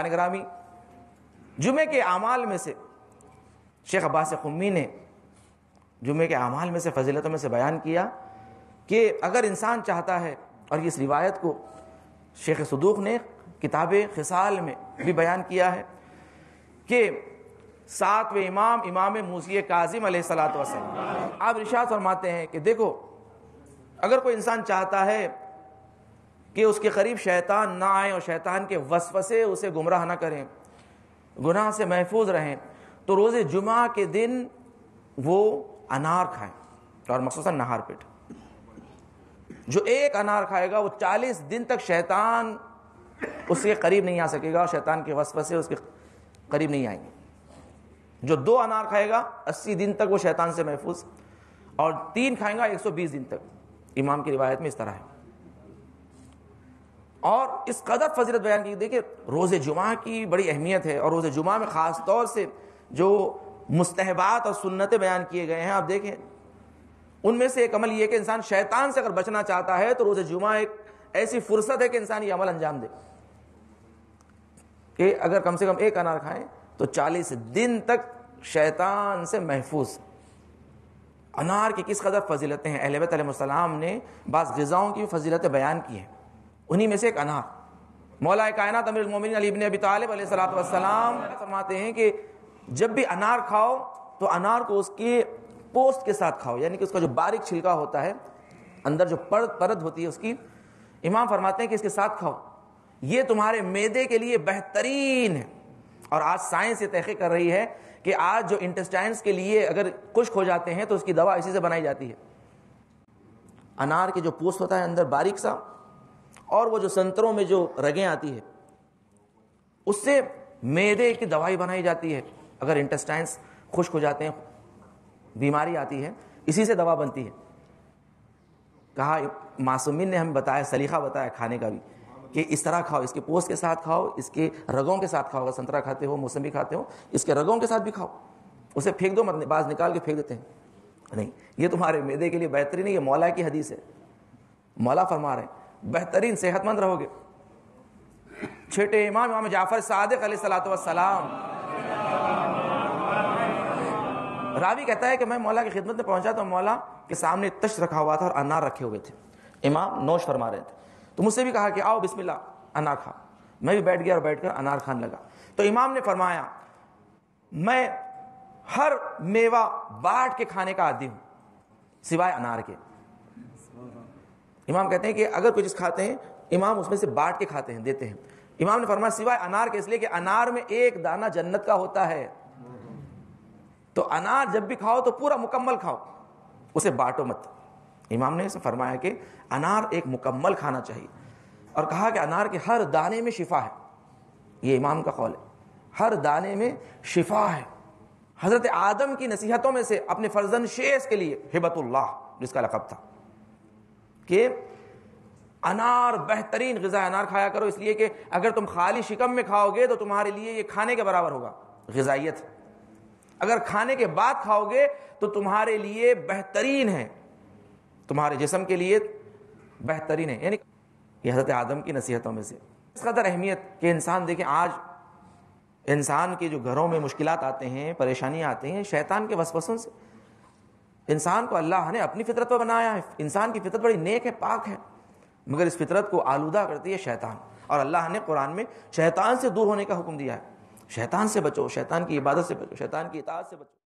گرامی، جمعے کے اعمال میں سے شیخ عباس قمی نے جمعے کے اعمال میں سے فضیلتوں میں سے بیان کیا کہ اگر انسان چاہتا ہے، اور اس روایت کو شیخ صدوق نے کتاب خصال میں بھی بیان کیا ہے کہ ساتویں امام موسی کاظم علیہ الصلوۃ والسلام آپ ارشاد فرماتے ہیں کہ دیکھو، اگر کوئی انسان چاہتا ہے کہ اس کے قریب شیطان نہ آئے اور شیطان کے وسوسے اسے گمراہ نہ کریں، گناہ سے محفوظ رہیں، تو روز جمعہ کے دن وہ انار کھائیں، اور مخصوصاً نہار پیٹ۔ جو ایک انار کھائے گا وہ 40 دن تک شیطان اس کے قریب نہیں آ سکے گا، اور شیطان کے وسوسے اس کے قریب نہیں آئیں گے۔ جو 2 انار کھائے گا 80 دن تک وہ شیطان سے محفوظ، اور 3 کھائیں گا 120 دن تک۔ امام کی روایت میں اس طرح ہے، اور اس قدر فضیلت بیان کی۔ دیکھیں روز جمعہ کی بڑی اہمیت ہے، اور روز جمعہ میں خاص طور سے جو مستحبات اور سنتیں بیان کیے گئے ہیں، آپ دیکھیں ان میں سے ایک عمل یہ ہے کہ انسان شیطان سے اگر بچنا چاہتا ہے تو روز جمعہ ایک ایسی فرصت ہے کہ انسان یہ عمل انجام دے کہ اگر کم سے کم 1 انار کھائیں تو 40 دن تک شیطان سے محفوظ۔ انار کی کس قدر فضیلتیں ہیں، اہل بیت علیہ السلام نے بعض غذاؤں کی فضیلتیں بیان کی ہیں، انہی میں سے ایک انار۔ مولا کائنات امیر المومنین علی بن ابی طالب علیہ الصلوۃ والسلام فرماتے ہیں کہ جب بھی انار کھاؤ تو انار کو اس کی پوسٹ کے ساتھ کھاؤ، یعنی کہ اس کا جو باریک چھلکا ہوتا ہے، اندر جو پرت ہوتی ہے اس کی، امام فرماتے ہیں کہ اس کے ساتھ کھاؤ، یہ تمہارے معدے کے لیے بہترین ہے۔ اور آج سائنس یہ تحقیق کر رہی ہے کہ آج جو انٹسٹائنس کے لیے اگر خشک ہو جاتے ہیں تو اس کی دوا اسی سے بنائی جاتی ہے۔ انار کے جو پوسٹ ہوتا ہے اندر باریک سا، اور وہ جو سنتروں میں جو رگیں آتی ہے اس سے معدے کی دوائی بنائی جاتی ہے۔ اگر انٹسٹائنس خشک ہو جاتے ہیں، بیماری آتی ہے، اسی سے دوا بنتی ہے۔ کہا معصومین نے ہمیں بتایا، سلیقہ بتایا کھانے کا بھی، کہ اس طرح کھاؤ، اس کے پوست کے ساتھ کھاؤ، اس کے رگوں کے ساتھ کھاؤ، اگر سنترا کھاتے ہو، موسمی کھاتے ہو، اس کے رگوں کے ساتھ بھی کھاؤ، اسے پھینک دو مت، بعض نکال کے پھینک دیتے ہیں، نہیں، یہ تمہارے معدے کے لیے بہترین ہے۔ یہ مولا کی حدیث ہے، مولا فرما رہے ہیں بہترین صحت مند رہو گے۔ چھٹے امام جعفر صادق علیہ الصلوۃ والسلام، راوی کہتا ہے کہ میں مولا کی خدمت میں پہنچا تو مولا کے سامنے تشت رکھا ہوا تھا اور انار رکھے ہوئے تھے، امام نوش فرما رہے تھے، تو مجھ سے بھی کہا کہ آؤ بسم اللہ انار کھا۔ میں بھی بیٹھ گیا اور بیٹھ کر انار کھانے لگا، تو امام نے فرمایا میں ہر میوہ بانٹ کے کھانے کا عادی ہوں سوائے انار کے۔ امام کہتے ہیں کہ اگر کوئی چیز کھاتے ہیں امام اس میں سے بانٹ کے کھاتے ہیں، دیتے ہیں۔ امام نے فرمایا سوائے انار کے، اس لیے کہ انار میں 1 دانہ جنت کا ہوتا ہے، تو انار جب بھی کھاؤ تو پورا مکمل کھاؤ، اسے بانٹو مت۔ امام نے اسے فرمایا کہ انار ایک مکمل کھانا چاہیے، اور کہا کہ انار کے ہر دانے میں شفا ہے، یہ امام کا قول ہے، ہر دانے میں شفا ہے۔ حضرت آدم کی نصیحتوں میں سے اپنے فرزند شیش کے لیے ہبۃ اللہ جس کا لقب تھا کہ انار بہترین غذا، انار کھایا کرو، اس لیے کہ اگر تم خالی شکم میں کھاؤ گے تو تمہارے لیے یہ کھانے کے برابر ہوگا غذائیت، اگر کھانے کے بعد کھاؤ گے تو تمہارے لیے بہترین ہے، تمہارے جسم کے لیے بہترین ہے۔ یعنی یہ حضرت آدم کی نصیحتوں میں سے اس قدر اہمیت کہ انسان دیکھیں آج انسان کے جو گھروں میں مشکلات آتے ہیں، پریشانیاں آتے ہیں شیطان کے وسوسوں سے۔ انسان کو اللہ نے اپنی فطرت پر بنایا ہے، انسان کی فطرت بڑی نیک ہے، پاک ہے، مگر اس فطرت کو آلودہ کرتی ہے شیطان، اور اللہ نے قرآن میں شیطان سے دور ہونے کا حکم دیا ہے۔ شیطان سے بچو، شیطان کی عبادت سے بچو، شیطان کی اطاعت سے بچو۔